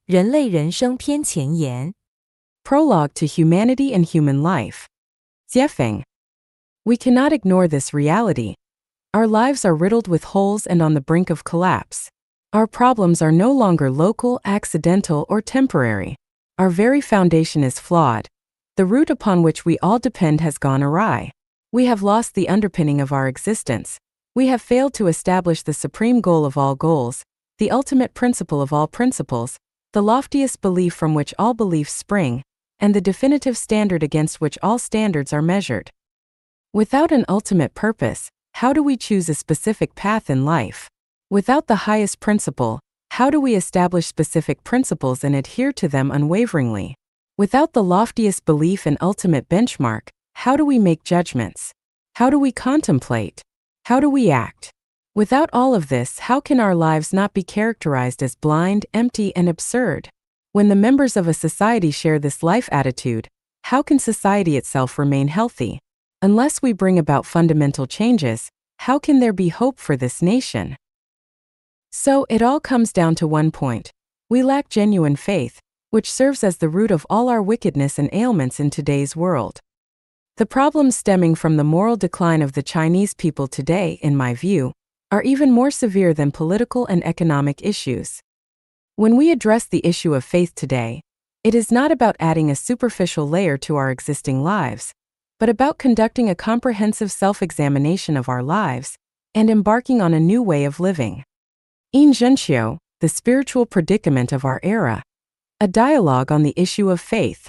人类人生篇前言 Prologue to Humanity and Human Life. Jiefeng. We cannot ignore this reality. Our lives are riddled with holes and on the brink of collapse. Our problems are no longer local, accidental, or temporary. Our very foundation is flawed. The root upon which we all depend has gone awry. We have lost the underpinning of our existence. We have failed to establish the supreme goal of all goals, the ultimate principle of all principles, the loftiest belief from which all beliefs spring, and the definitive standard against which all standards are measured. Without an ultimate purpose, how do we choose a specific path in life? Without the highest principle, how do we establish specific principles and adhere to them unwaveringly? Without the loftiest belief and ultimate benchmark, how do we make judgments? How do we contemplate? How do we act? Without all of this, how can our lives not be characterized as blind, empty, and absurd? When the members of a society share this life attitude, how can society itself remain healthy? Unless we bring about fundamental changes, how can there be hope for this nation? So, it all comes down to one point. We lack genuine faith, which serves as the root of all our wickedness and ailments in today's world. The problems stemming from the moral decline of the Chinese people today, in my view, are even more severe than political and economic issues. When we address the issue of faith today, it is not about adding a superficial layer to our existing lives, but about conducting a comprehensive self-examination of our lives and embarking on a new way of living. In Zhenqiu, the spiritual predicament of our era, a dialogue on the issue of faith.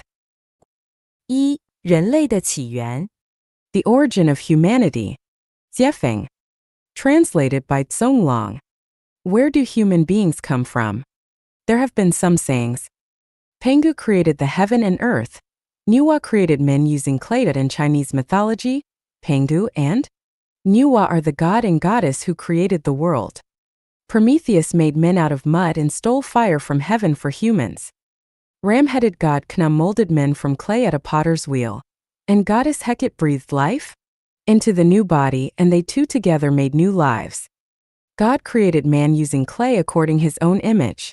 一、人类的起源 The origin of humanity. Jiefeng. Translated by Zonglong. Where do human beings come from? There have been some sayings. Pengu created the heaven and earth. Niwa created men using clay. In Chinese mythology, Pengu and Niwa are the god and goddess who created the world. Prometheus made men out of mud and stole fire from heaven for humans. Ram-headed god Khnum molded men from clay at a potter's wheel. And goddess Hecate breathed life into the new body, and they two together made new lives. God created man using clay according his own image.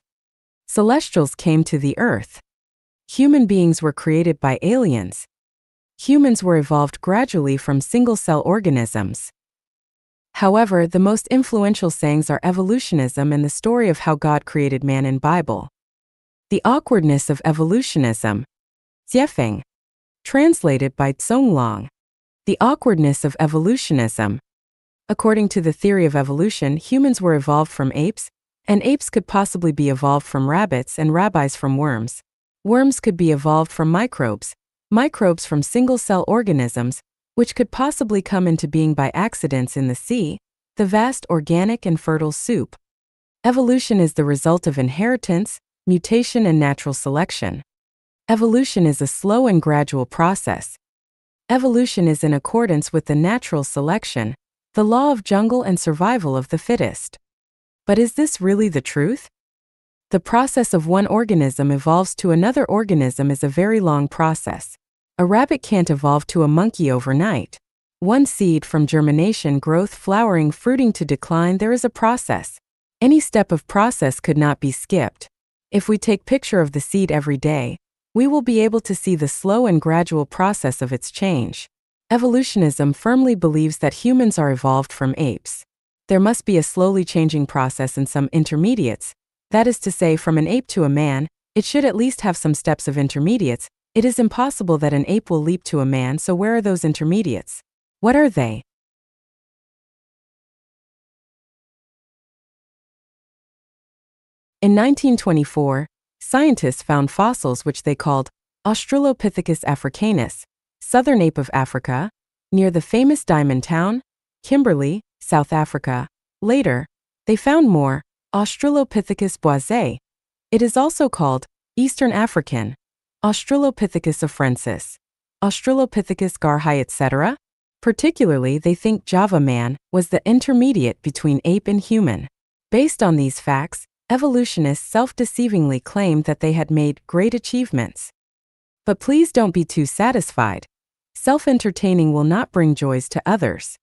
Celestials came to the earth. Human beings were created by aliens. Humans were evolved gradually from single-cell organisms. However, the most influential sayings are evolutionism and the story of how God created man in Bible. The awkwardness of evolutionism. Jiefeng. Translated by Zonglong. The awkwardness of evolutionism. According to the theory of evolution, humans were evolved from apes, and apes could possibly be evolved from rabbits and rabbis from worms. Worms could be evolved from microbes, microbes from single-cell organisms, which could possibly come into being by accidents in the sea, the vast organic and fertile soup. Evolution is the result of inheritance, mutation, and natural selection. Evolution is a slow and gradual process. Evolution is in accordance with the natural selection, the law of jungle and survival of the fittest. But is this really the truth? The process of one organism evolves to another organism is a very long process. A rabbit can't evolve to a monkey overnight. One seed from germination, growth, flowering, fruiting to decline, there is a process. Any step of process could not be skipped. If we take picture of the seed every day, we will be able to see the slow and gradual process of its change. Evolutionism firmly believes that humans are evolved from apes. There must be a slowly changing process and some intermediates. That is to say, from an ape to a man, it should at least have some steps of intermediates. It is impossible that an ape will leap to a man, so where are those intermediates? What are they? In 1924, scientists found fossils which they called Australopithecus africanus, southern ape of Africa, near the famous diamond town, Kimberley, South Africa. Later, they found more Australopithecus boisei. It is also called Eastern African, Australopithecus afrensis, Australopithecus garhi, etc. Particularly, they think Java man was the intermediate between ape and human. Based on these facts, evolutionists self-deceivingly claimed that they had made great achievements. But please don't be too satisfied. Self-entertaining will not bring joys to others.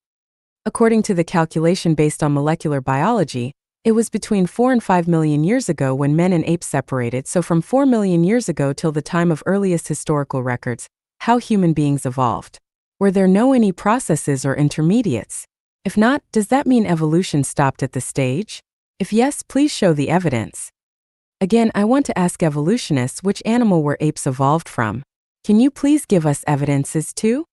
According to the calculation based on molecular biology, It was between 4 and 5 million years ago when men and apes separated, so from 4 million years ago till the time of earliest historical records, how human beings evolved. Were there no any processes or intermediates? If not, does that mean evolution stopped at the stage? If yes, please show the evidence. Again, I want to ask evolutionists which animal were apes evolved from. Can you please give us evidences too?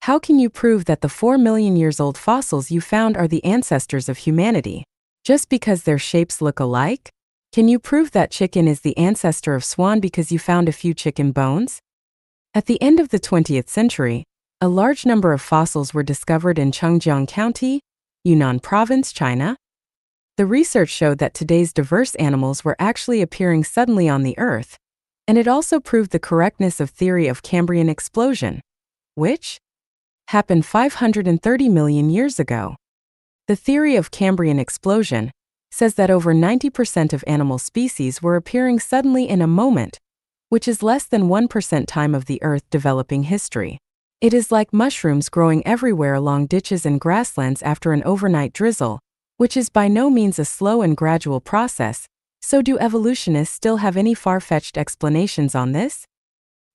How can you prove that the 4 million years old fossils you found are the ancestors of humanity? Just because their shapes look alike? Can you prove that chicken is the ancestor of swan because you found a few chicken bones? At the end of the 20th century, a large number of fossils were discovered in Chengjiang County, Yunnan Province, China. The research showed that today's diverse animals were actually appearing suddenly on the Earth, and it also proved the correctness of theory of Cambrian explosion, which happened 530 million years ago. The theory of Cambrian explosion says that over 90% of animal species were appearing suddenly in a moment, which is less than 1% time of the Earth developing history. It is like mushrooms growing everywhere along ditches and grasslands after an overnight drizzle, which is by no means a slow and gradual process. So do evolutionists still have any far-fetched explanations on this?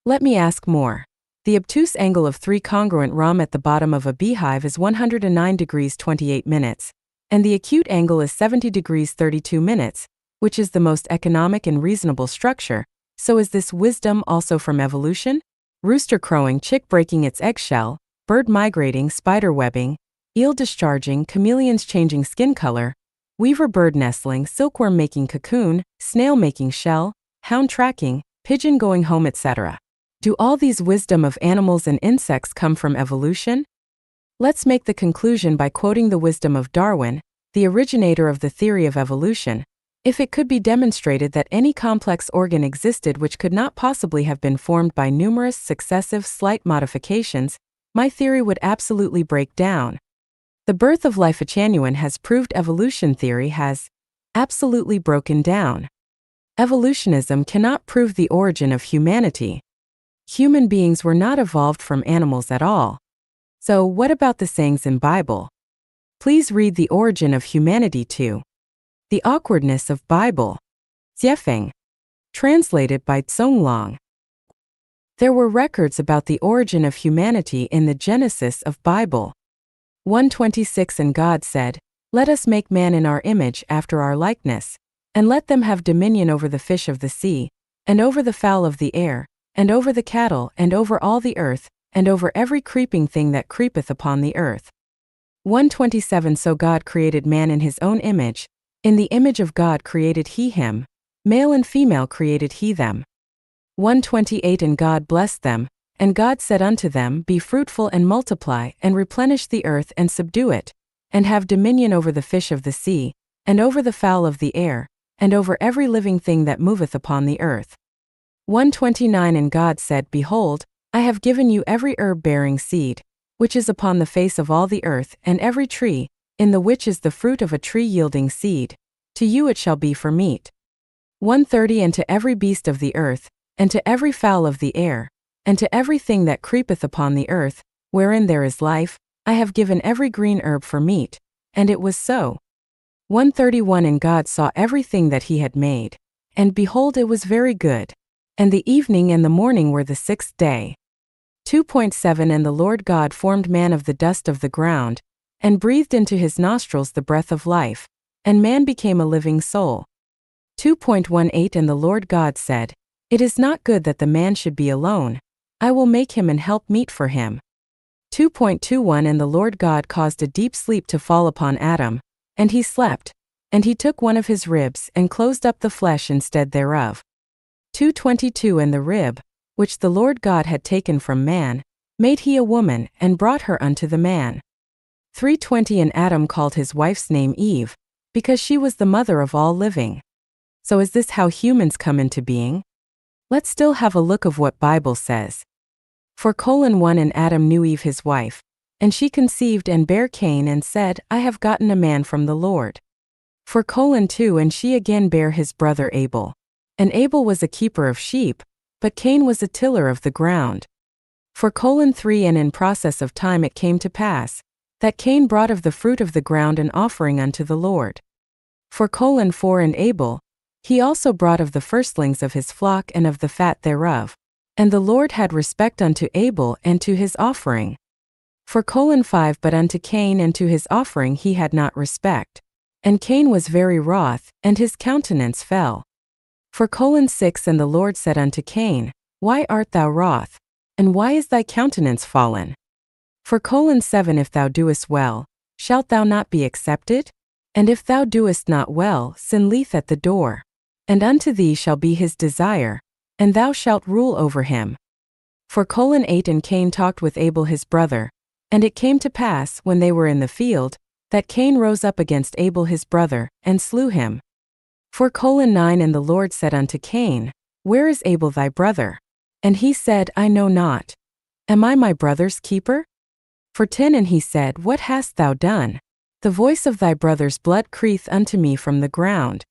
Let me ask more. The obtuse angle of 3 congruent rhomb at the bottom of a beehive is 109 degrees 28 minutes, and the acute angle is 70 degrees 32 minutes, which is the most economic and reasonable structure. So is this wisdom also from evolution? Rooster crowing, chick breaking its eggshell, bird migrating, spider webbing, eel discharging, chameleons changing skin color, weaver bird nestling, silkworm making cocoon, snail making shell, hound tracking, pigeon going home, etc. Do all these wisdom of animals and insects come from evolution? Let's make the conclusion by quoting the wisdom of Darwin, the originator of the theory of evolution. If it could be demonstrated that any complex organ existed which could not possibly have been formed by numerous successive slight modifications, my theory would absolutely break down. The birth of life Genuine has proved evolution theory has absolutely broken down. Evolutionism cannot prove the origin of humanity. Human beings were not evolved from animals at all. So what about the sayings in Bible? Please read The Origin of Humanity too. The Awkwardness of Bible. Jiefeng. Translated by Zonglong. There were records about the origin of humanity in the Genesis of Bible. 1:26 And God said, "Let us make man in our image after our likeness, and let them have dominion over the fish of the sea, and over the fowl of the air, and over the cattle, and over all the earth, and over every creeping thing that creepeth upon the earth." 1:27 So God created man in his own image, in the image of God created he him, male and female created he them. 1:28 And God blessed them, and God said unto them, Be fruitful and multiply, and replenish the earth and subdue it, and have dominion over the fish of the sea, and over the fowl of the air, and over every living thing that moveth upon the earth. 1:29 And God said, Behold, I have given you every herb bearing seed, which is upon the face of all the earth, and every tree, in the which is the fruit of a tree yielding seed. To you it shall be for meat. 1:30 And to every beast of the earth, and to every fowl of the air, and to everything that creepeth upon the earth, wherein there is life, I have given every green herb for meat. And it was so. 1:31 And God saw everything that he had made, and behold, it was very good. And the evening and the morning were the 6th day. 2.7 And the Lord God formed man of the dust of the ground, and breathed into his nostrils the breath of life, and man became a living soul. 2.18 And the Lord God said, It is not good that the man should be alone. I will make him an help meet for him. 2.21 And the Lord God caused a deep sleep to fall upon Adam, and he slept, and he took one of his ribs, and closed up the flesh instead thereof. 2:22 And the rib, which the Lord God had taken from man, made he a woman, and brought her unto the man. 3:20 And Adam called his wife's name Eve, because she was the mother of all living. So is this how humans come into being? Let's still have a look of what Bible says. For 1 And Adam knew Eve his wife, and she conceived and bare Cain and said, I have gotten a man from the Lord. For 2 And she again bare his brother Abel. And Abel was a keeper of sheep, but Cain was a tiller of the ground. For 3 And in process of time it came to pass, that Cain brought of the fruit of the ground an offering unto the Lord. 4 And Abel, he also brought of the firstlings of his flock and of the fat thereof. And the Lord had respect unto Abel and to his offering. 5 But unto Cain and to his offering he had not respect. And Cain was very wroth, and his countenance fell. 6 And the Lord said unto Cain, Why art thou wroth? And why is thy countenance fallen? 7 If thou doest well, shalt thou not be accepted? And if thou doest not well, sin lieth at the door. And unto thee shall be his desire, and thou shalt rule over him. 8 And Cain talked with Abel his brother. And it came to pass, when they were in the field, that Cain rose up against Abel his brother, and slew him. 9 And the Lord said unto Cain, Where is Abel thy brother? And he said, I know not. Am I my brother's keeper? 10 And he said, What hast thou done? The voice of thy brother's blood crieth unto me from the ground.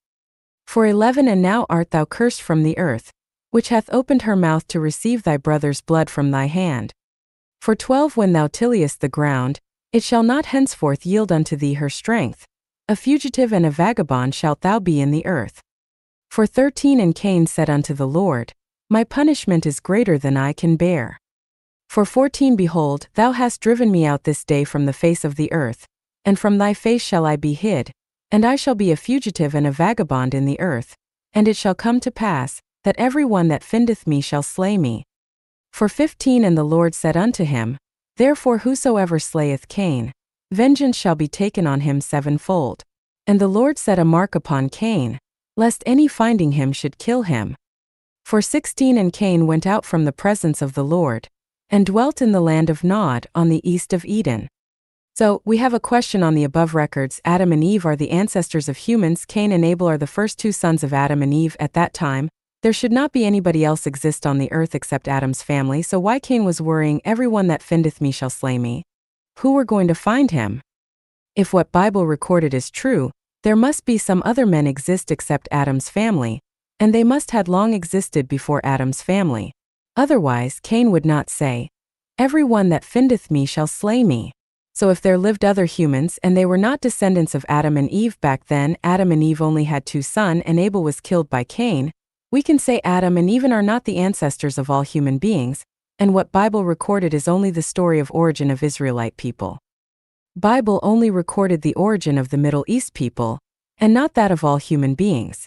11 And now art thou cursed from the earth, which hath opened her mouth to receive thy brother's blood from thy hand. 12 When thou tillest the ground, it shall not henceforth yield unto thee her strength. A fugitive and a vagabond shalt thou be in the earth. 13 And Cain said unto the Lord, My punishment is greater than I can bear. 14 Behold, thou hast driven me out this day from the face of the earth, and from thy face shall I be hid, and I shall be a fugitive and a vagabond in the earth, and it shall come to pass, that every one that findeth me shall slay me. 15 And the Lord said unto him, Therefore whosoever slayeth Cain, vengeance shall be taken on him sevenfold. And the Lord set a mark upon Cain, lest any finding him should kill him. 16 And Cain went out from the presence of the Lord, and dwelt in the land of Nod on the east of Eden. So, we have a question on the above records. Adam and Eve are the ancestors of humans. Cain and Abel are the first two sons of Adam and Eve at that time. There should not be anybody else exist on the earth except Adam's family, so why Cain was worrying, everyone that findeth me shall slay me? Who were going to find him? If what Bible recorded is true, there must be some other men exist except Adam's family, and they must had long existed before Adam's family. Otherwise, Cain would not say, Everyone that findeth me shall slay me. So if there lived other humans and they were not descendants of Adam and Eve back then, Adam and Eve only had two sons and Abel was killed by Cain, we can say Adam and Eve are not the ancestors of all human beings, and what Bible recorded is only the story of origin of Israelite people. Bible only recorded the origin of the Middle East people, and not that of all human beings.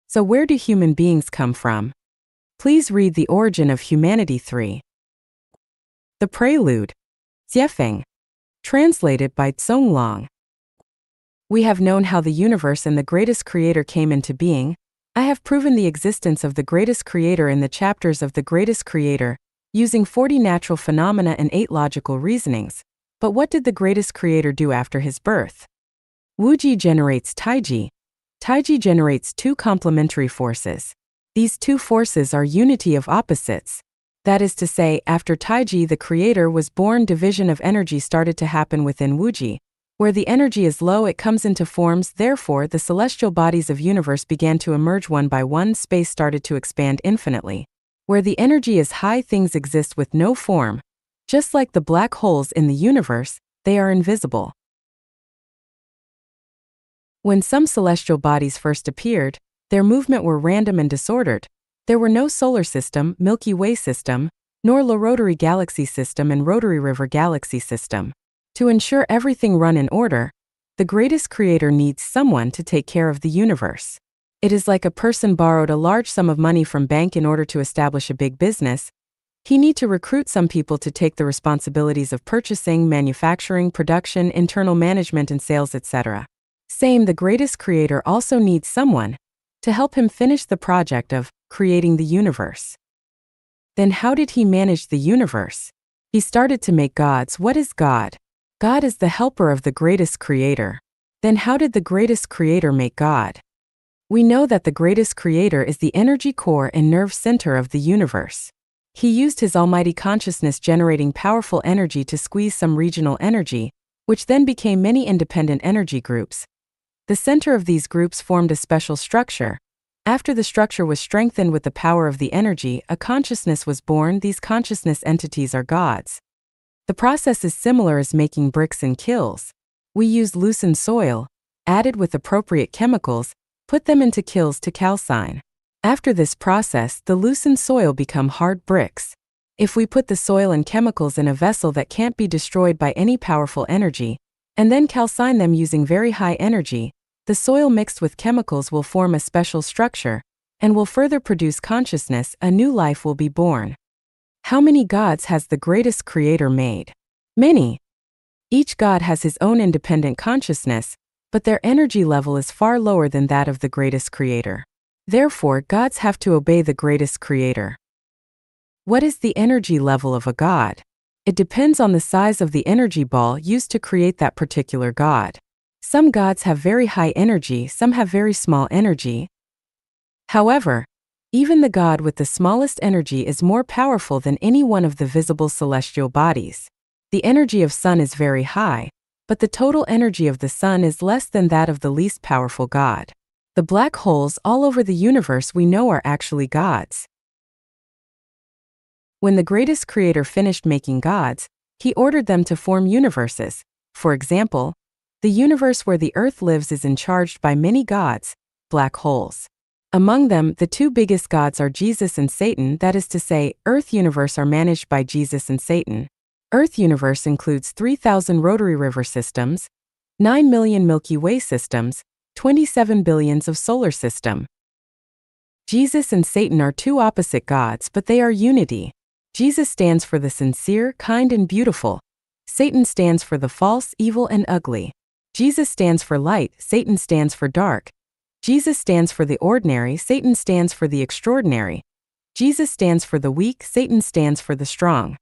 So where do human beings come from? Please read The Origin of Humanity 3. The Prelude. Jiefeng. Translated by Tsong Long. We have known how the universe and the greatest creator came into being. I have proven the existence of the greatest creator in the chapters of The Greatest Creator, using 40 natural phenomena and 8 logical reasonings. But what did the greatest creator do after his birth? Wuji generates Taiji. Taiji generates two complementary forces. These two forces are unity of opposites. That is to say, after Taiji the creator was born, division of energy started to happen within Wuji. Where the energy is low, it comes into forms, therefore the celestial bodies of universe began to emerge one by one, space started to expand infinitely. Where the energy is high, things exist with no form. Just like the black holes in the universe, they are invisible. When some celestial bodies first appeared, their movement were random and disordered. There were no solar system, Milky Way system, nor La Rotary Galaxy system and Rotary River Galaxy system. To ensure everything run in order, the greatest creator needs someone to take care of the universe. It is like a person borrowed a large sum of money from bank in order to establish a big business. He need to recruit some people to take the responsibilities of purchasing, manufacturing, production, internal management and sales, etc. Same, the greatest creator also needs someone to help him finish the project of creating the universe. Then how did he manage the universe? He started to make gods. What is God? God is the helper of the greatest creator. Then how did the greatest creator make God? We know that the greatest creator is the energy core and nerve center of the universe. He used his almighty consciousness generating powerful energy to squeeze some regional energy, which then became many independent energy groups. The center of these groups formed a special structure. After the structure was strengthened with the power of the energy, a consciousness was born. These consciousness entities are gods. The process is similar as making bricks and kilns. We use loosened soil, added with appropriate chemicals, put them into kilns to calcine. After this process, the loosened soil become hard bricks. If we put the soil and chemicals in a vessel that can't be destroyed by any powerful energy, and then calcine them using very high energy, the soil mixed with chemicals will form a special structure, and will further produce consciousness. A new life will be born. How many gods has the greatest creator made? Many. Each god has his own independent consciousness, but their energy level is far lower than that of the greatest creator. Therefore, gods have to obey the greatest creator. What is the energy level of a god? It depends on the size of the energy ball used to create that particular god. Some gods have very high energy, some have very small energy. However, even the god with the smallest energy is more powerful than any one of the visible celestial bodies. The energy of sun is very high, but the total energy of the sun is less than that of the least powerful god. The black holes all over the universe we know are actually gods. When the greatest creator finished making gods, he ordered them to form universes. For example, the universe where the earth lives is encharged by many gods, black holes. Among them, the two biggest gods are Jesus and Satan, that is to say, Earth universe are managed by Jesus and Satan. Earth universe includes 3,000 rotary river systems, 9 million Milky Way systems, 27 billions of solar system. Jesus and Satan are two opposite gods, but they are unity. Jesus stands for the sincere, kind and beautiful. Satan stands for the false, evil and ugly. Jesus stands for light, Satan stands for dark. Jesus stands for the ordinary, Satan stands for the extraordinary. Jesus stands for the weak, Satan stands for the strong.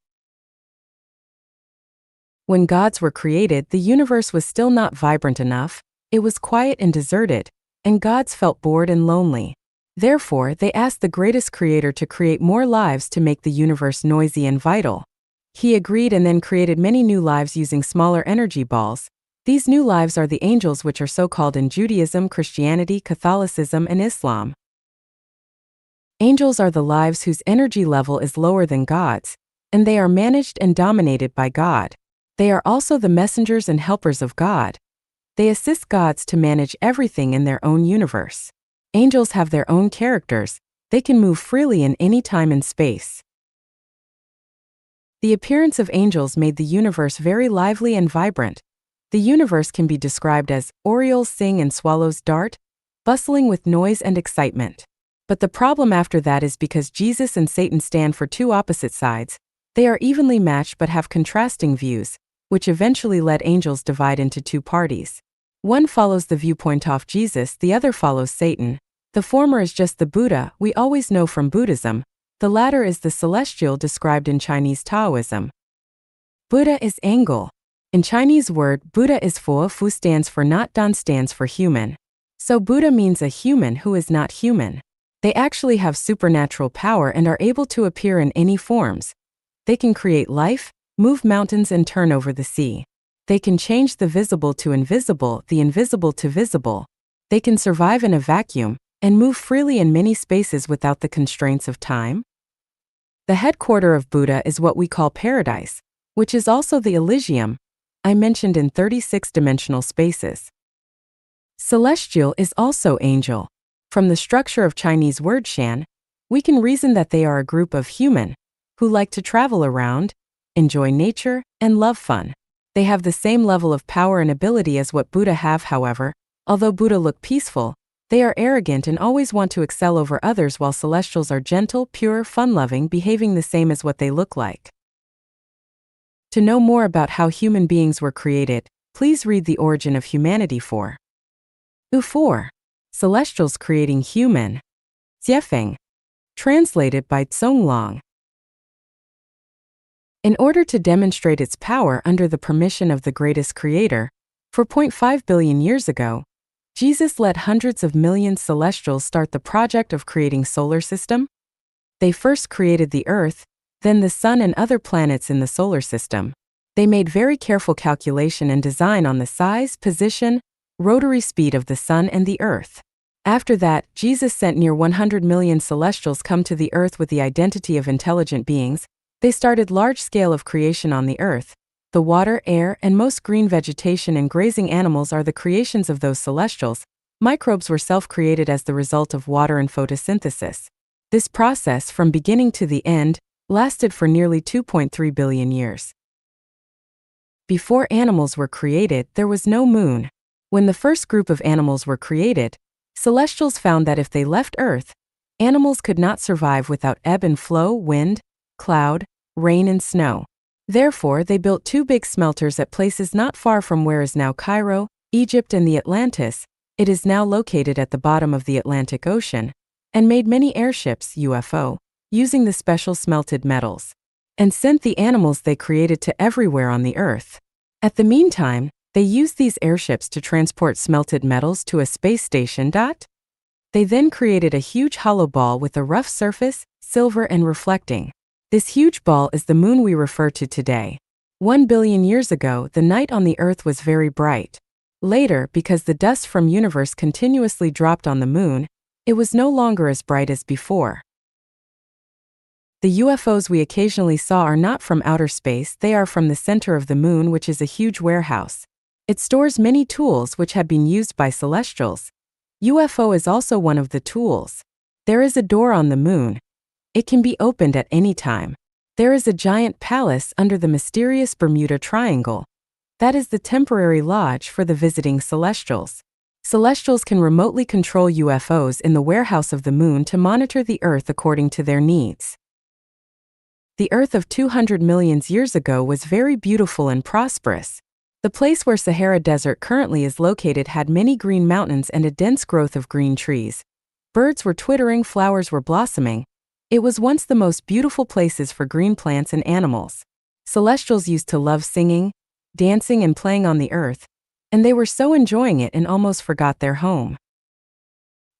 When gods were created, the universe was still not vibrant enough, it was quiet and deserted, and gods felt bored and lonely. Therefore, they asked the greatest creator to create more lives to make the universe noisy and vital. He agreed and then created many new lives using smaller energy balls. These new lives are the angels, which are so called in Judaism, Christianity, Catholicism, and Islam. Angels are the lives whose energy level is lower than God's, and they are managed and dominated by God. They are also the messengers and helpers of God. They assist gods to manage everything in their own universe. Angels have their own characters, they can move freely in any time and space. The appearance of angels made the universe very lively and vibrant. The universe can be described as orioles sing and swallows dart, bustling with noise and excitement. But the problem after that is because Jesus and Satan stand for two opposite sides, they are evenly matched but have contrasting views, which eventually let angels divide into two parties. One follows the viewpoint of Jesus, the other follows Satan. The former is just the Buddha we always know from Buddhism, the latter is the celestial described in Chinese Taoism. Buddha is Engel. In Chinese word, Buddha is Fu stands for not, Dan stands for human. So Buddha means a human who is not human. They actually have supernatural power and are able to appear in any forms. They can create life, move mountains and turn over the sea. They can change the visible to invisible, the invisible to visible. They can survive in a vacuum, and move freely in many spaces without the constraints of time. The headquarter of Buddha is what we call paradise, which is also the Elysium, I mentioned in 36-dimensional spaces. Celestial is also angel. From the structure of Chinese word Shan, we can reason that they are a group of human, who like to travel around, enjoy nature, and love fun. They have the same level of power and ability as what Buddha have, however, although Buddha look peaceful, they are arrogant and always want to excel over others, while celestials are gentle, pure, fun-loving, behaving the same as what they look like. To know more about how human beings were created, please read The Origin of Humanity 4. 4. Celestials Creating Human. Jiefeng. Translated by Zonglong. In order to demonstrate its power under the permission of the greatest creator, 4.5 billion years ago, Jesus let hundreds of millions celestials start the project of creating solar system. They first created the Earth, then the Sun and other planets in the solar system. They made very careful calculation and design on the size, position, rotary speed of the Sun and the Earth. After that, Jesus sent near 100 million celestials come to the Earth with the identity of intelligent beings. They started large scale of creation on the Earth. The water, air, and most green vegetation and grazing animals are the creations of those celestials. Microbes were self-created as the result of water and photosynthesis. This process, from beginning to the end, lasted for nearly 2.3 billion years. Before animals were created, there was no moon. When the first group of animals were created, celestials found that if they left Earth, animals could not survive without ebb and flow, wind, cloud, rain, and snow. Therefore, they built two big smelters at places not far from where is now Cairo, Egypt, and the Atlantis. It is now located at the bottom of the Atlantic Ocean, and made many airships, UFO, using the special smelted metals, and sent the animals they created to everywhere on the Earth. At the meantime, they used these airships to transport smelted metals to a space station. They then created a huge hollow ball with a rough surface, silver and reflecting. This huge ball is the moon we refer to today. 1 billion years ago, the night on the Earth was very bright. Later, because the dust from universe continuously dropped on the moon, it was no longer as bright as before. The UFOs we occasionally saw are not from outer space, they are from the center of the moon, which is a huge warehouse. It stores many tools which had been used by celestials. UFO is also one of the tools. There is a door on the moon. It can be opened at any time. There is a giant palace under the mysterious Bermuda Triangle. That is the temporary lodge for the visiting celestials. Celestials can remotely control UFOs in the warehouse of the moon to monitor the Earth according to their needs. The Earth of 200 million years ago was very beautiful and prosperous. The place where Sahara Desert currently is located had many green mountains and a dense growth of green trees. Birds were twittering, flowers were blossoming. It was once the most beautiful places for green plants and animals. Celestials used to love singing, dancing, and playing on the Earth, and they were so enjoying it and almost forgot their home.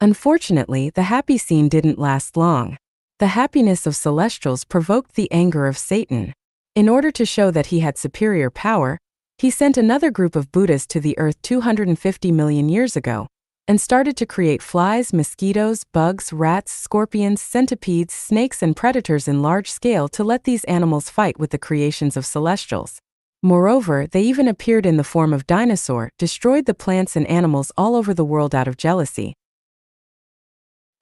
Unfortunately, the happy scene didn't last long. The happiness of celestials provoked the anger of Satan. In order to show that he had superior power, he sent another group of Buddhas to the Earth 250 million years ago, and started to create flies, mosquitoes, bugs, rats, scorpions, centipedes, snakes, and predators in large scale to let these animals fight with the creations of celestials. Moreover, they even appeared in the form of dinosaur, destroyed the plants and animals all over the world out of jealousy.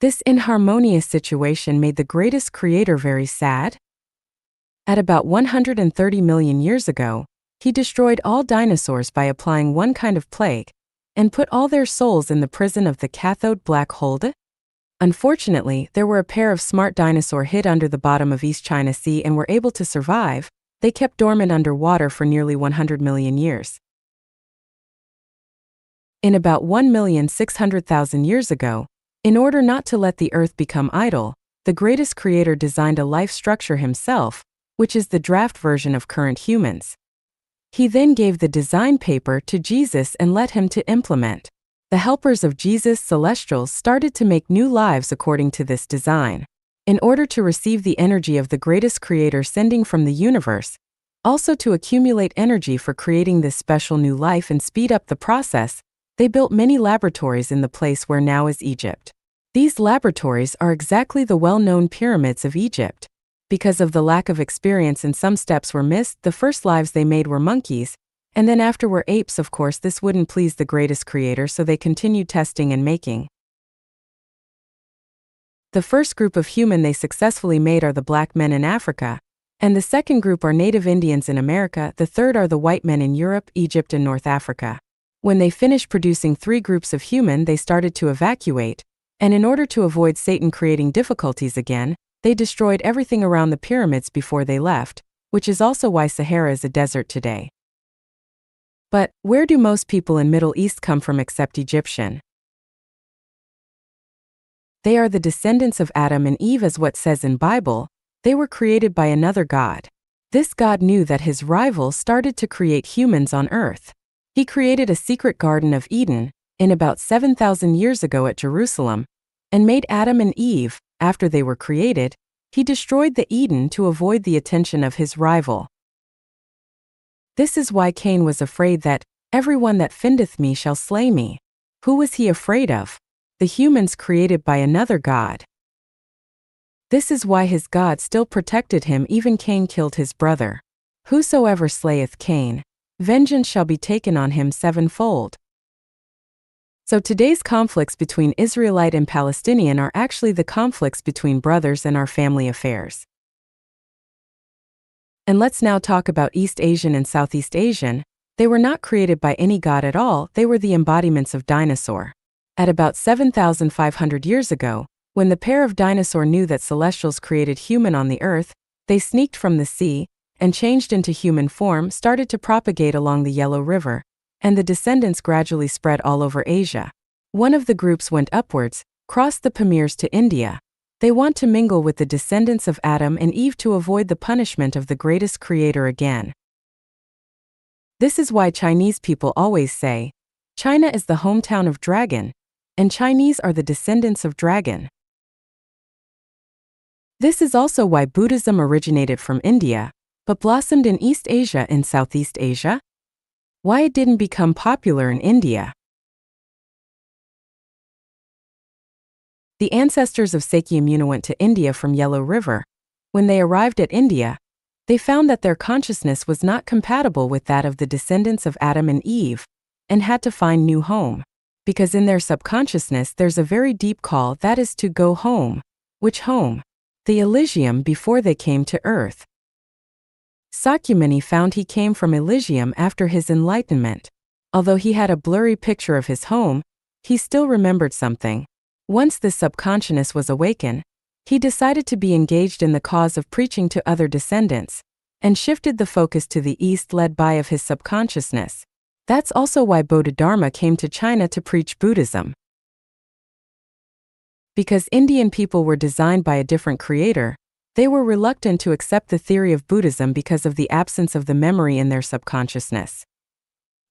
This inharmonious situation made the greatest creator very sad. At about 130 million years ago, he destroyed all dinosaurs by applying one kind of plague, and put all their souls in the prison of the cathode black hole. Unfortunately, there were a pair of smart dinosaurs hid under the bottom of East China Sea and were able to survive. They kept dormant underwater for nearly 100 million years. In about 1,600,000 years ago, in order not to let the Earth become idle, the greatest creator designed a life structure himself, which is the draft version of current humans. He then gave the design paper to Jesus and let him to implement. The helpers of Jesus, celestials, started to make new lives according to this design. In order to receive the energy of the greatest creator sending from the universe, also to accumulate energy for creating this special new life and speed up the process, they built many laboratories in the place where now is Egypt. These laboratories are exactly the well-known pyramids of Egypt. Because of the lack of experience and some steps were missed, the first lives they made were monkeys, and then after were apes. Of course, this wouldn't please the greatest creator, so they continued testing and making. The first group of human they successfully made are the black men in Africa, and the second group are native Indians in America, the third are the white men in Europe, Egypt, and North Africa. When they finished producing 3 groups of human, they started to evacuate, and in order to avoid Satan creating difficulties again, they destroyed everything around the pyramids before they left, which is also why Sahara is a desert today. But, where do most people in Middle East come from except Egyptian? They are the descendants of Adam and Eve, as what says in Bible. They were created by another God. This God knew that his rival started to create humans on earth. He created a secret Garden of Eden, in about 7,000 years ago at Jerusalem, and made Adam and Eve. After they were created, he destroyed the Eden to avoid the attention of his rival. This is why Cain was afraid that, "Everyone that findeth me shall slay me." Who was he afraid of? The humans created by another God. This is why his God still protected him, even Cain killed his brother. Whosoever slayeth Cain, vengeance shall be taken on him sevenfold. So today's conflicts between Israelite and Palestinian are actually the conflicts between brothers and our family affairs. And let's now talk about East Asian and Southeast Asian. They were not created by any god at all, they were the embodiments of dinosaur. At about 7,500 years ago, when the pair of dinosaur knew that celestials created human on the earth, they sneaked from the sea, and changed into human form, started to propagate along the Yellow River, and the descendants gradually spread all over Asia. One of the groups went upwards, crossed the Pamirs to India. They want to mingle with the descendants of Adam and Eve to avoid the punishment of the greatest creator again. This is why Chinese people always say, China is the hometown of dragon, and Chinese are the descendants of dragon. This is also why Buddhism originated from India, but blossomed in East Asia and Southeast Asia. Why it didn't become popular in India. The ancestors of Sakyamuni went to India from Yellow River. When they arrived at India, they found that their consciousness was not compatible with that of the descendants of Adam and Eve, and had to find new home. Because in their subconsciousness there's a very deep call, that is to go home. Which home? The Elysium before they came to earth. Sakyamuni found he came from Elysium after his enlightenment. Although he had a blurry picture of his home, he still remembered something. Once the subconsciousness was awakened, he decided to be engaged in the cause of preaching to other descendants, and shifted the focus to the east led by of his subconsciousness. That's also why Bodhidharma came to China to preach Buddhism. Because Indian people were designed by a different creator, they were reluctant to accept the theory of Buddhism because of the absence of the memory in their subconsciousness.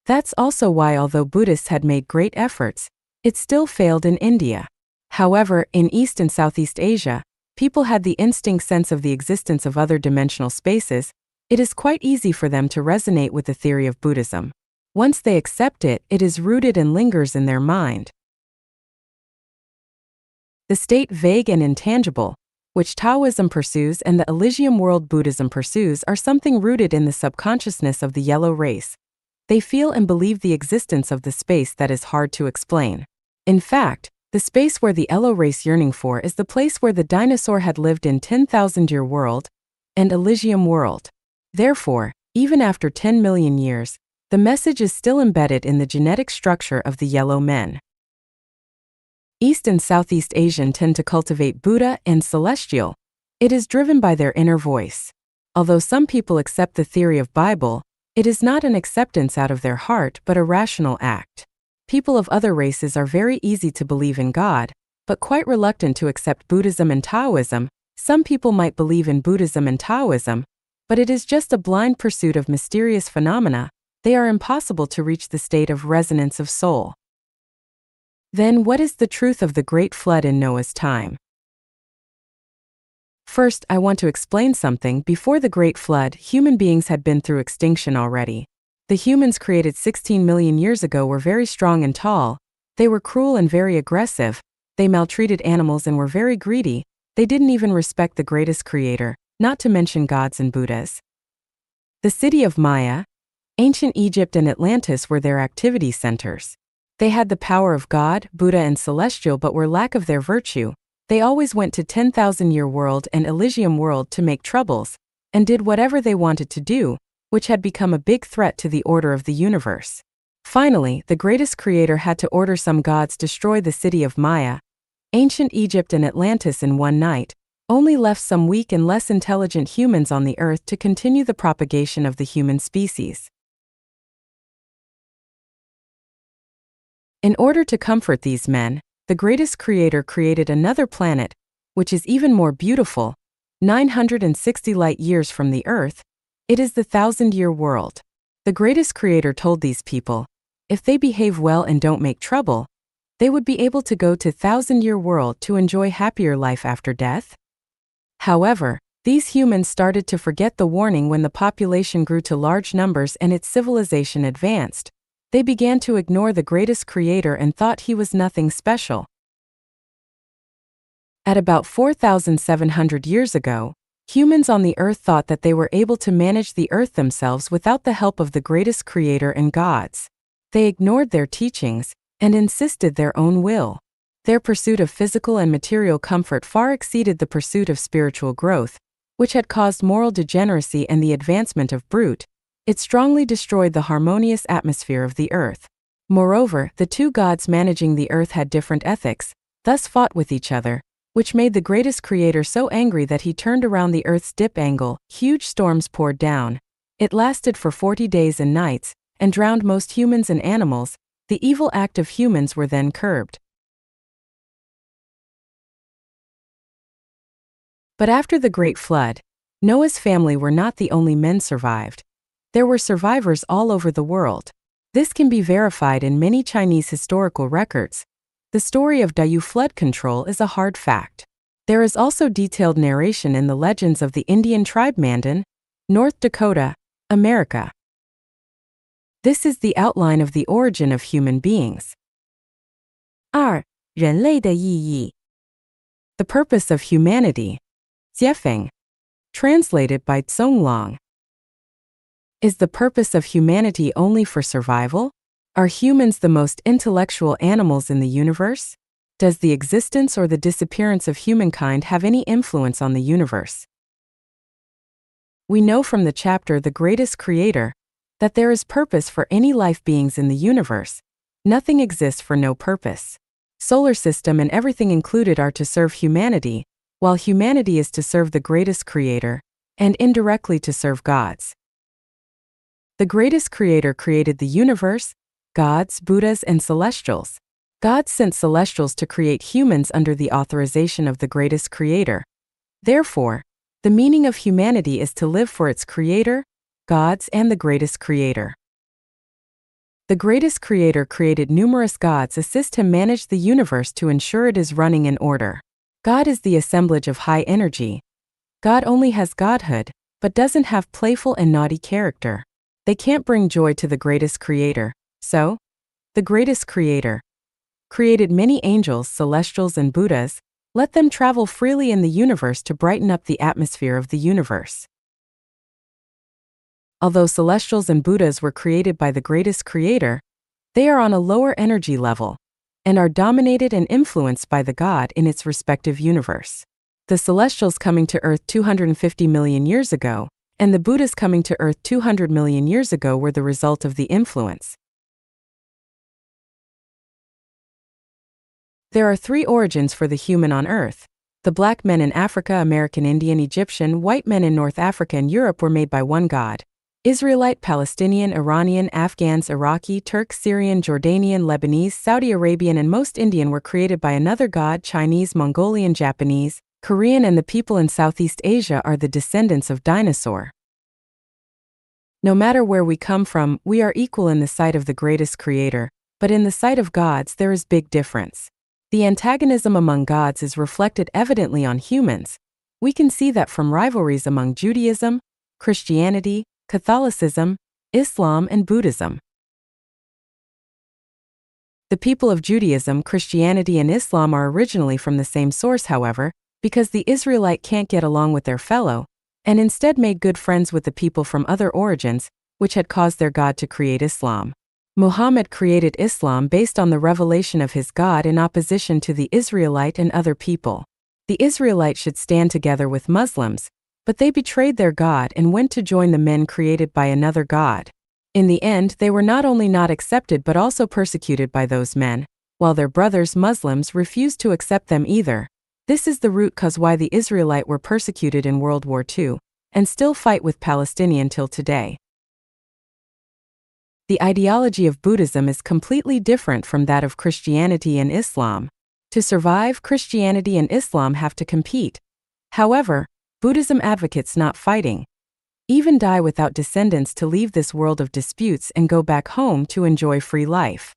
That's also why, although Buddhists had made great efforts, it still failed in India. However, in East and Southeast Asia, people had the instinct sense of the existence of other dimensional spaces. It is quite easy for them to resonate with the theory of Buddhism. Once they accept it, it is rooted and lingers in their mind. The state vague and intangible, which Taoism pursues and the Elysium world Buddhism pursues, are something rooted in the subconsciousness of the yellow race. They feel and believe the existence of the space that is hard to explain. In fact, the space where the yellow race yearning for is the place where the dinosaur had lived in 10,000-year world and Elysium world. Therefore, even after 10 million years, the message is still embedded in the genetic structure of the yellow men. East and Southeast Asian tend to cultivate Buddha and celestial. It is driven by their inner voice. Although some people accept the theory of Bible, it is not an acceptance out of their heart but a rational act. People of other races are very easy to believe in God, but quite reluctant to accept Buddhism and Taoism. Some people might believe in Buddhism and Taoism, but it is just a blind pursuit of mysterious phenomena. They are impossible to reach the state of resonance of soul. Then what is the truth of the Great Flood in Noah's time? First, I want to explain something. Before the Great Flood, human beings had been through extinction already. The humans created 16 million years ago were very strong and tall. They were cruel and very aggressive. They maltreated animals and were very greedy. They didn't even respect the greatest creator, not to mention gods and Buddhas. The city of Maya, ancient Egypt and Atlantis were their activity centers. They had the power of God, Buddha and celestial but were lack of their virtue. They always went to 10,000-year world and Elysium world to make troubles, and did whatever they wanted to do, which had become a big threat to the order of the universe. Finally, the greatest creator had to order some gods destroy the city of Maya, ancient Egypt and Atlantis in one night, only left some weak and less intelligent humans on the earth to continue the propagation of the human species. In order to comfort these men, the greatest creator created another planet, which is even more beautiful, 960 light years from the earth. It is the 1,000-year world. The greatest creator told these people, if they behave well and don't make trouble, they would be able to go to 1,000-year world to enjoy happier life after death. However, these humans started to forget the warning when the population grew to large numbers and its civilization advanced. They began to ignore the greatest creator and thought he was nothing special. At about 4,700 years ago, Humans on the earth thought that they were able to manage the earth themselves without the help of the greatest creator and gods. They ignored their teachings and insisted their own will. Their pursuit of physical and material comfort far exceeded the pursuit of spiritual growth, which had caused moral degeneracy and the advancement of brute. It strongly destroyed the harmonious atmosphere of the earth. Moreover, the two gods managing the earth had different ethics, thus fought with each other, which made the greatest creator so angry that he turned around the earth's dip angle. Huge storms poured down. It lasted for 40 days and nights, and drowned most humans and animals. The evil act of humans were then curbed. But after the Great Flood, Noah's family were not the only men survived. There were survivors all over the world. This can be verified in many Chinese historical records. The story of Dayu flood control is a hard fact. There is also detailed narration in the legends of the Indian tribe Mandan, North Dakota, America. This is the outline of the origin of human beings. 2. 人类的意义 The purpose of humanity. Jiefeng. Translated by Zonglong. Is the purpose of humanity only for survival? Are humans the most intellectual animals in the universe? Does the existence or the disappearance of humankind have any influence on the universe? We know from the chapter The Greatest Creator that there is purpose for any life beings in the universe. Nothing exists for no purpose. Solar system and everything included are to serve humanity, while humanity is to serve the greatest creator, and indirectly to serve gods. The greatest creator created the universe, gods, Buddhas, and celestials. God sent celestials to create humans under the authorization of the greatest creator. Therefore, the meaning of humanity is to live for its creator, gods, and the greatest creator. The greatest creator created numerous gods assist him manage the universe to ensure it is running in order. God is the assemblage of high energy. God only has godhood, but doesn't have playful and naughty character. They can't bring joy to the greatest creator. So, the greatest creator created many angels, celestials, and Buddhas. Let them travel freely in the universe to brighten up the atmosphere of the universe. Although celestials and Buddhas were created by the greatest creator, they are on a lower energy level and are dominated and influenced by the God in its respective universe. The celestials coming to Earth 250 million years ago, and the Buddhas coming to Earth 200 million years ago were the result of the influence. There are three origins for the human on Earth. The black men in Africa, American Indian, Egyptian, white men in North Africa and Europe were made by one God. Israelite, Palestinian, Iranian, Afghans, Iraqi, Turk, Syrian, Jordanian, Lebanese, Saudi Arabian, and most Indian were created by another God. Chinese, Mongolian, Japanese, Korean, and the people in Southeast Asia are the descendants of dinosaur. No matter where we come from, we are equal in the sight of the greatest creator, but in the sight of gods there is big difference. The antagonism among gods is reflected evidently on humans. We can see that from rivalries among Judaism, Christianity, Catholicism, Islam, and Buddhism. The people of Judaism, Christianity, and Islam are originally from the same source, however, because the Israelite can't get along with their fellow, and instead made good friends with the people from other origins, which had caused their God to create Islam. Muhammad created Islam based on the revelation of his God in opposition to the Israelite and other people. The Israelite should stand together with Muslims, but they betrayed their God and went to join the men created by another God. In the end, they were not only not accepted but also persecuted by those men, while their brothers Muslims refused to accept them either. This is the root cause why the Israelite were persecuted in World War II, and still fight with Palestinian till today. The ideology of Buddhism is completely different from that of Christianity and Islam. To survive, Christianity and Islam have to compete. However, Buddhism advocates not fighting, even die without descendants to leave this world of disputes and go back home to enjoy free life.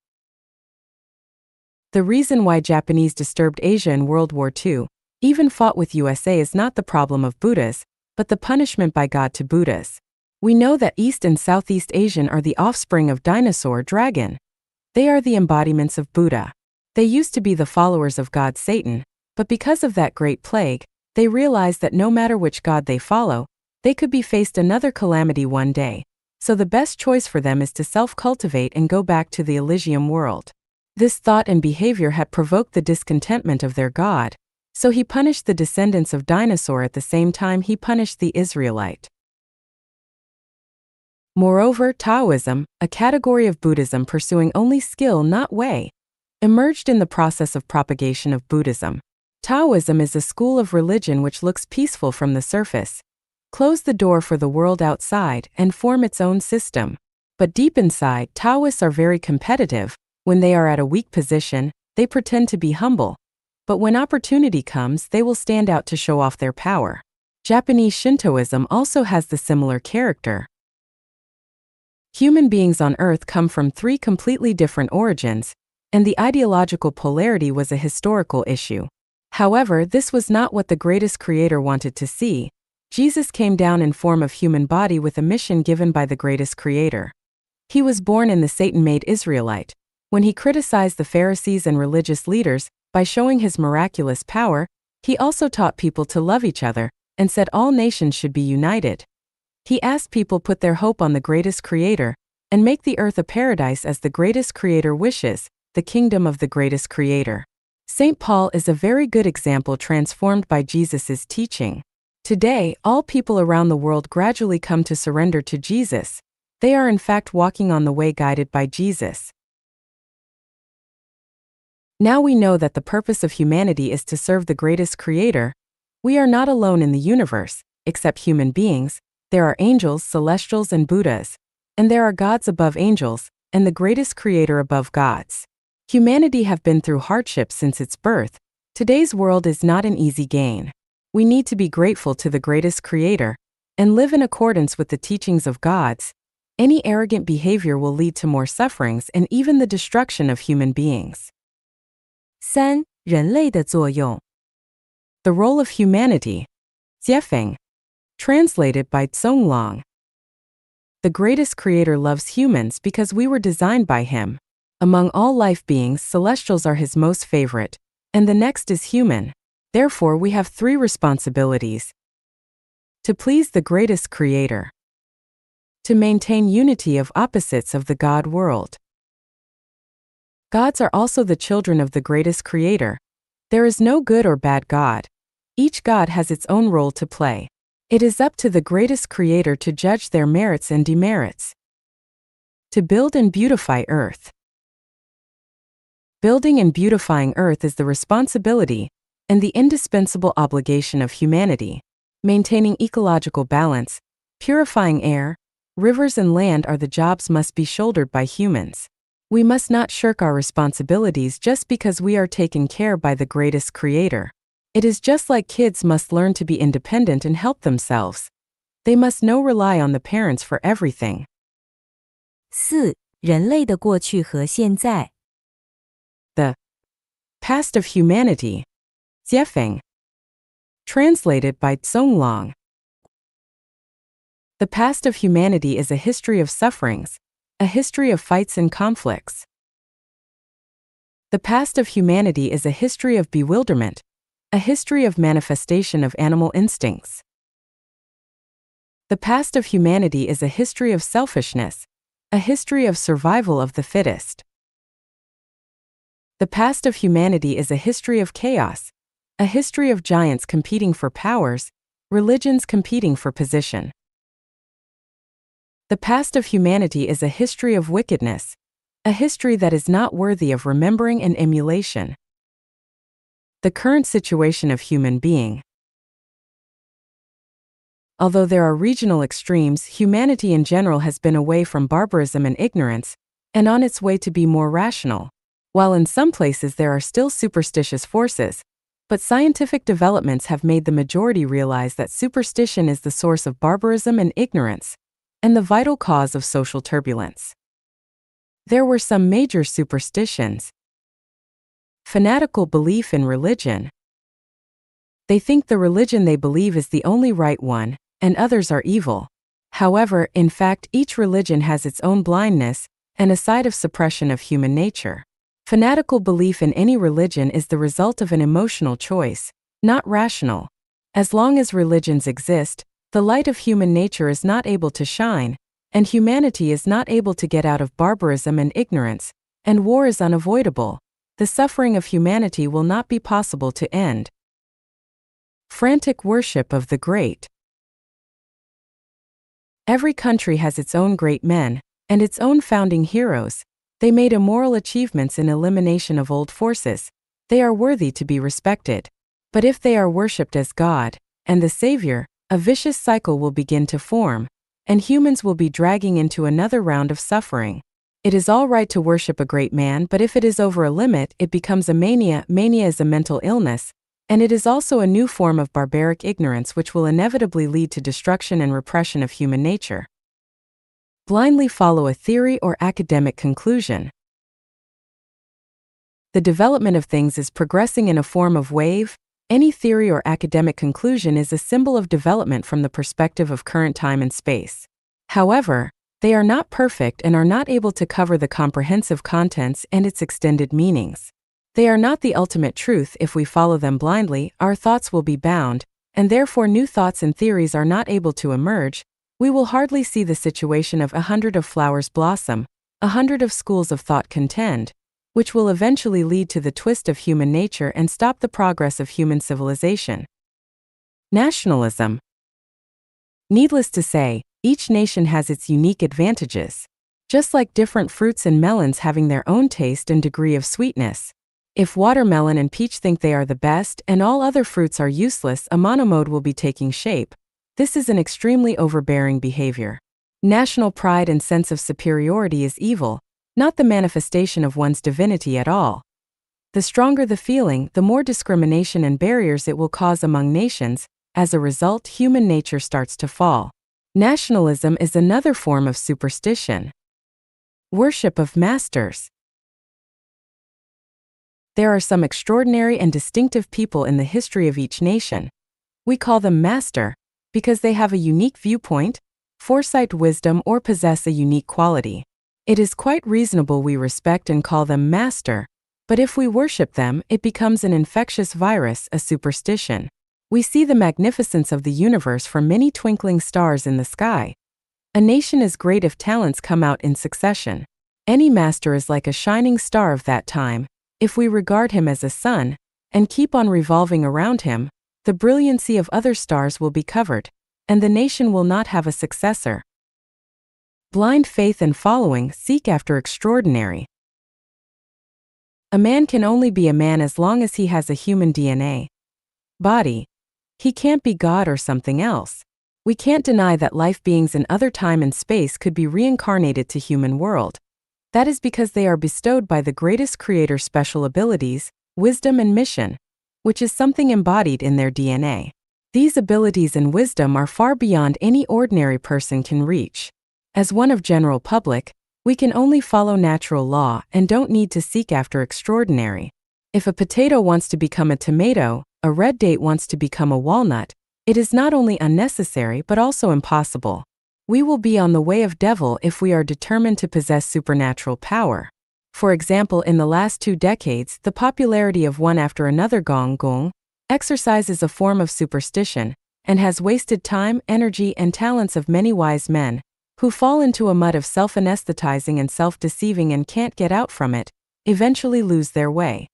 The reason why Japanese disturbed Asia in World War II, even fought with USA, is not the problem of Buddhas, but the punishment by God to Buddhas. We know that East and Southeast Asian are the offspring of dinosaur dragon. They are the embodiments of Buddha. They used to be the followers of God Satan, but because of that great plague, They realize that no matter which god they follow, they could be faced another calamity one day, so the best choice for them is to self-cultivate and go back to the Elysium world. This thought and behavior had provoked the discontentment of their god, so he punished the descendants of dinosaur at the same time he punished the Israelite. Moreover, Taoism, a category of Buddhism pursuing only skill not way, emerged in the process of propagation of Buddhism. Taoism is a school of religion which looks peaceful from the surface, close the door for the world outside, and form its own system. But deep inside, Taoists are very competitive. When they are at a weak position, they pretend to be humble. But when opportunity comes, they will stand out to show off their power. Japanese Shintoism also has the similar character. Human beings on Earth come from three completely different origins, and the ideological polarity was a historical issue. However, this was not what the greatest creator wanted to see. Jesus came down in form of human body with a mission given by the greatest creator. He was born in the Satan-made Israelite. When he criticized the Pharisees and religious leaders, by showing his miraculous power, he also taught people to love each other, and said all nations should be united. He asked people put their hope on the greatest creator, and make the earth a paradise as the greatest creator wishes, the kingdom of the greatest creator. St. Paul is a very good example transformed by Jesus' teaching. Today, all people around the world gradually come to surrender to Jesus. They are in fact walking on the way guided by Jesus. Now we know that the purpose of humanity is to serve the greatest creator. We are not alone in the universe, except human beings. There are angels, celestials, and Buddhas. And there are gods above angels, and the greatest creator above gods. Humanity have been through hardships since its birth. Today's world is not an easy gain. We need to be grateful to the greatest creator, and live in accordance with the teachings of gods. Any arrogant behavior will lead to more sufferings and even the destruction of human beings. 3. 人类的作用 The role of humanity. Jiefeng. Translated by Zonglong. The greatest creator loves humans because we were designed by him. Among all life beings, celestials are his most favorite, and the next is human. Therefore, we have three responsibilities: to please the greatest creator, to maintain unity of opposites of the God world. Gods are also the children of the greatest creator. There is no good or bad God. Each God has its own role to play. It is up to the greatest creator to judge their merits and demerits. To build and beautify earth. Building and beautifying earth is the responsibility and the indispensable obligation of humanity. Maintaining ecological balance, purifying air, rivers and land are the jobs must be shouldered by humans. We must not shirk our responsibilities just because we are taken care by the greatest creator. It is just like kids must learn to be independent and help themselves. They must not rely on the parents for everything. 4. 人类的过去和现在 The past of humanity. Jiefeng. Translated by Zonglong. The past of humanity is a history of sufferings, a history of fights and conflicts. The past of humanity is a history of bewilderment, a history of manifestation of animal instincts. The past of humanity is a history of selfishness, a history of survival of the fittest. The past of humanity is a history of chaos, a history of giants competing for powers, religions competing for position. The past of humanity is a history of wickedness, a history that is not worthy of remembering and emulation. The current situation of human being. Although there are regional extremes, humanity in general has been away from barbarism and ignorance, and on its way to be more rational. While in some places there are still superstitious forces, but scientific developments have made the majority realize that superstition is the source of barbarism and ignorance, and the vital cause of social turbulence. There were some major superstitions. Fanatical belief in religion. They think the religion they believe is the only right one, and others are evil. However, in fact, each religion has its own blindness, and a side of suppression of human nature. Fanatical belief in any religion is the result of an emotional choice, not rational. As long as religions exist, the light of human nature is not able to shine, and humanity is not able to get out of barbarism and ignorance, and war is unavoidable. The suffering of humanity will not be possible to end. Frantic worship of the great. Every country has its own great men, and its own founding heroes. They made immoral achievements in elimination of old forces. They are worthy to be respected. But if they are worshipped as God and the Savior, a vicious cycle will begin to form, and humans will be dragging into another round of suffering. It is all right to worship a great man, but if it is over a limit, it becomes a mania. Mania is a mental illness, and it is also a new form of barbaric ignorance which will inevitably lead to destruction and repression of human nature. Blindly follow a theory or academic conclusion. The development of things is progressing in a form of wave. Any theory or academic conclusion is a symbol of development from the perspective of current time and space. However, they are not perfect and are not able to cover the comprehensive contents and its extended meanings. They are not the ultimate truth. If we follow them blindly, our thoughts will be bound, and therefore new thoughts and theories are not able to emerge. We will hardly see the situation of 100 of flowers blossom, 100 of schools of thought contend, which will eventually lead to the twist of human nature and stop the progress of human civilization. Nationalism. Needless to say, each nation has its unique advantages. Just like different fruits and melons having their own taste and degree of sweetness. If watermelon and peach think they are the best and all other fruits are useless, a monomode will be taking shape. This is an extremely overbearing behavior. National pride and sense of superiority is evil, not the manifestation of one's divinity at all. The stronger the feeling, the more discrimination and barriers it will cause among nations. As a result, human nature starts to fall. Nationalism is another form of superstition. Worship of masters. There are some extraordinary and distinctive people in the history of each nation. We call them master, because they have a unique viewpoint, foresight, wisdom, or possess a unique quality. It is quite reasonable we respect and call them master, but if we worship them, it becomes an infectious virus, a superstition. We see the magnificence of the universe from many twinkling stars in the sky. A nation is great if talents come out in succession. Any master is like a shining star of that time. If we regard him as a sun, and keep on revolving around him, the brilliancy of other stars will be covered, and the nation will not have a successor. Blind faith and following, seek after extraordinary. A man can only be a man as long as he has a human DNA. Body. He can't be God or something else. We can't deny that life beings in other time and space could be reincarnated to human world. That is because they are bestowed by the greatest creator special abilities, wisdom and mission, which is something embodied in their DNA. These abilities and wisdom are far beyond any ordinary person can reach. As one of general public, we can only follow natural law and don't need to seek after extraordinary. If a potato wants to become a tomato, a red date wants to become a walnut, it is not only unnecessary but also impossible. We will be on the way of devil if we are determined to possess supernatural power. For example, in the last 2 decades, the popularity of one after another gong exercise is a form of superstition, and has wasted time, energy, and talents of many wise men, who fall into a mud of self-anesthetizing and self-deceiving and can't get out from it, eventually lose their way.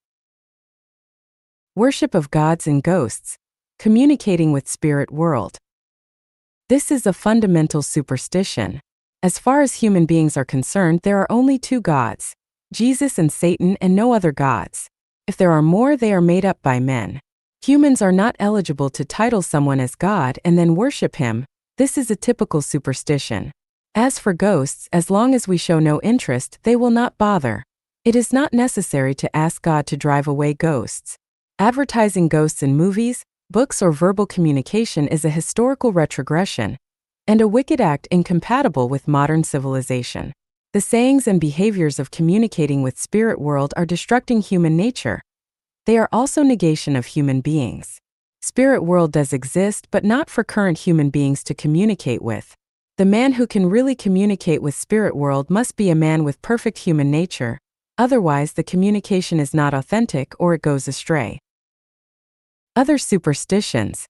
Worship of gods and ghosts, communicating with spirit world. This is a fundamental superstition. As far as human beings are concerned, there are only 2 gods, Jesus and Satan, and no other gods. If there are more, they are made up by men. Humans are not eligible to title someone as God and then worship him. This is a typical superstition. As for ghosts, as long as we show no interest, they will not bother. It is not necessary to ask God to drive away ghosts. Advertising ghosts in movies, books, or verbal communication is a historical retrogression, and a wicked act incompatible with modern civilization. The sayings and behaviors of communicating with spirit world are destructing human nature. They are also negation of human beings. Spirit world does exist, but not for current human beings to communicate with. The man who can really communicate with spirit world must be a man with perfect human nature, otherwise the communication is not authentic or it goes astray. Other superstitions.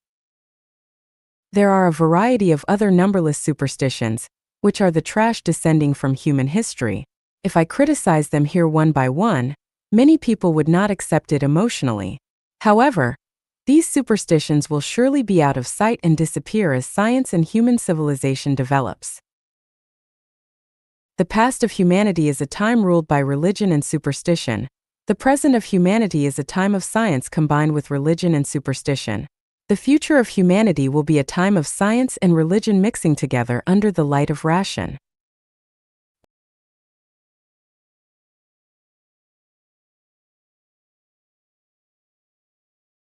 There are a variety of other numberless superstitions, which are the trash descending from human history. If I criticize them here one by one, many people would not accept it emotionally. However, these superstitions will surely be out of sight and disappear as science and human civilization develops. The past of humanity is a time ruled by religion and superstition. The present of humanity is a time of science combined with religion and superstition. The future of humanity will be a time of science and religion mixing together under the light of ration.